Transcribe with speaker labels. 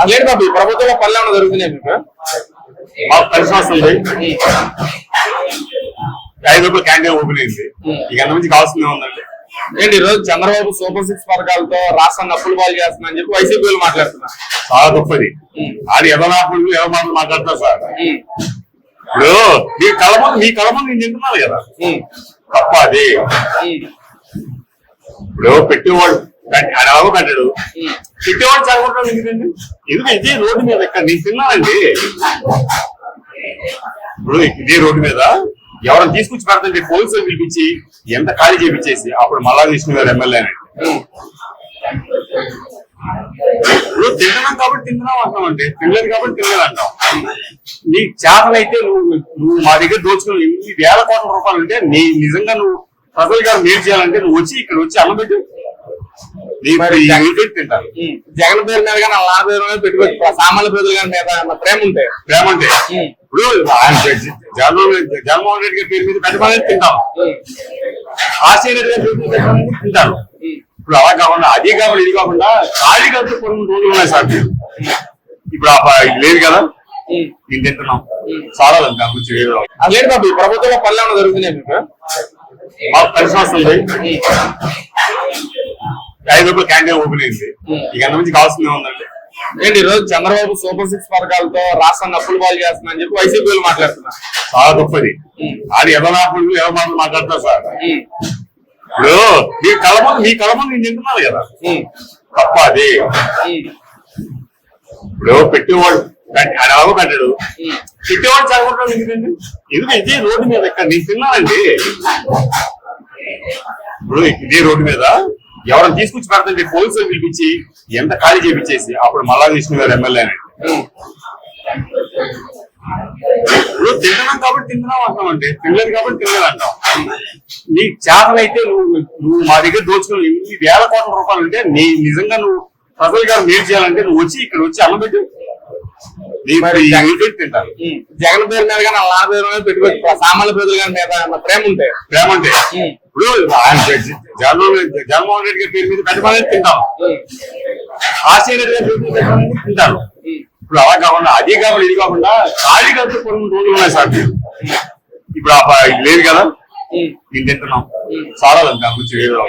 Speaker 1: అదేంటి బాబు ఈ ప్రభుత్వంలో పనులు ఏమైనా జరుగుతున్నాయి మీకు?
Speaker 2: మాకు కలిసి వస్తుంది. 5 రూపాయలు క్యాంటీన్ ఓపెన్ అయింది. ఇక నుంచి కావాల్సిందే ఉందండి.
Speaker 1: ఏంటి ఈ రోజు చంద్రబాబు సూపర్ 6 పథకాలతో రాష్ట్రాన్ని అప్పులు పాలు చేస్తుందని చెప్పి వైసీపీ మాట్లాడుతున్నారు.
Speaker 2: చాలా తప్పది. అది ఎవరు మాటలు మాట్లాడతారు సార్. ఇప్పుడు మీ కళ ముందు నేను తింటున్నాను కదా, తప్ప అది. ఇప్పుడు పెట్టేవాడు అలాగో కట్టాడు, పెట్టేవాడు చదవడం ఎందుకండి? ఇదే రోడ్డు మీద ఇక్కడ నేను తిన్నానండి. ఇప్పుడు ఇదే రోడ్డు మీద ఎవరైనా తీసుకొచ్చి పెడతంటే పోలీసులు పిలిపించి ఎంత ఖాళీ చేపించేసి అప్పుడు మల్లా విష్ణు గారు ఎమ్మెల్యే అని. ఇప్పుడు తింటున్నాం కాబట్టి తింటున్నాం అంటాం, అంటే తినలేదు కాబట్టి తినలేదు అంటాం. నీ చేతనైతే నువ్వు మా దగ్గర దోచుకుని ఇన్ని వేల కోట్ల రూపాయలు ఉంటే నిజంగా నువ్వు ప్రజల గారు మేలు చేయాలంటే నువ్వు ఇక్కడ వచ్చి అన్నం పెట్టు, తింటారు.
Speaker 1: జగన్ పేరు మీద కానీ అలా పేరు మీద పెట్టుకోవచ్చు. సామాన్య ప్రజల గారి మీద ప్రేమ ఉంటే
Speaker 2: ఇప్పుడు ఆయన జగన్మోహన్ రెడ్డి గారి పేరు మీద పెట్టమనేది తింటాం, ఆశయ రెడ్డి గారి పేరు మీద పెట్టమనేది తింటారు. ఇప్పుడు అలా కాకుండా అది కాకుండా ఇది కాకుండా ఖాళీ కట్టు కొన్ని రోజులు ఉన్నాయి సార్. ఇప్పుడు లేదు కదా, నేను తింటున్నాం. చాలా దాని గురించి వేరే.
Speaker 1: అదేంటి బాబు ఈ ప్రభుత్వంలో పనులు ఏమైనా జరుగుతున్నాయి మీకు?
Speaker 2: మాకు కలిసి వస్తుంది. 5 రూపాయలు క్యాంటీన్ ఓపెన్ అయింది. ఇక నుంచి కావాల్సిందే ఉందండి.
Speaker 1: ఏంటి ఈ రోజు చంద్రబాబు సూపర్ 6 పథకాలతో రాష్ట్రాన్ని అప్పులు పాలు చేస్తుందని చెప్పి వైసీపీ మాట్లాడుతున్నారు.
Speaker 2: చాలా తప్పది. అది ఎవరు మాటలు మాట్లాడతారు సార్. ఇప్పుడు మీ కళ ముందు నేను తింటున్నాను కదా, తప్ప అది. ఇప్పుడు పెట్టేవాడు అలాగో కట్టాడు, పెట్టేవాడు చదవడం ఎందుకండి? ఇదే రోడ్డు మీద ఇక్కడ నేను తిన్నానండి. ఇప్పుడు ఇదే రోడ్డు మీద ఎవరైనా తీసుకొచ్చి పెడతంటే పోలీసులు పిలిపించి ఎంత ఖాళీ చేపించేసి అప్పుడు మల్లా విష్ణు గారు ఎమ్మెల్యే అని. ఇప్పుడు తింటున్నాం కాబట్టి తింటున్నాం అంటాం, అంటే తినలేదు కాబట్టి తినలేదు అంటాం. నీ చేతనైతే నువ్వు మా దగ్గర దోచుకుని ఇన్ని వేల కోట్ల రూపాయలు ఉంటే నిజంగా నువ్వు ప్రజల గారు మేలు చేయాలంటే నువ్వు ఇక్కడ వచ్చి అన్నం పెట్టు, తింటారు.
Speaker 1: జగన్ పేరు మీద కానీ అలా పేరు మీద పెట్టుకోవచ్చు. సామాన్య ప్రజల గారి మీద ప్రేమ ఉంటే
Speaker 2: ఇప్పుడు ఆయన జగన్మోహన్ రెడ్డి గారి పేరు మీద పెట్టమనేది తింటాం, ఆశయ రెడ్డి గారి పేరు మీద పెట్టమనేది తింటారు. ఇప్పుడు అలా కాకుండా అది కాకుండా ఇది కాకుండా ఖాళీ కట్టు కొన్ని రోజులు ఉన్నాయి సార్. ఇప్పుడు లేదు కదా, నేను తింటున్నాం. చాలా దాని గురించి వేరే.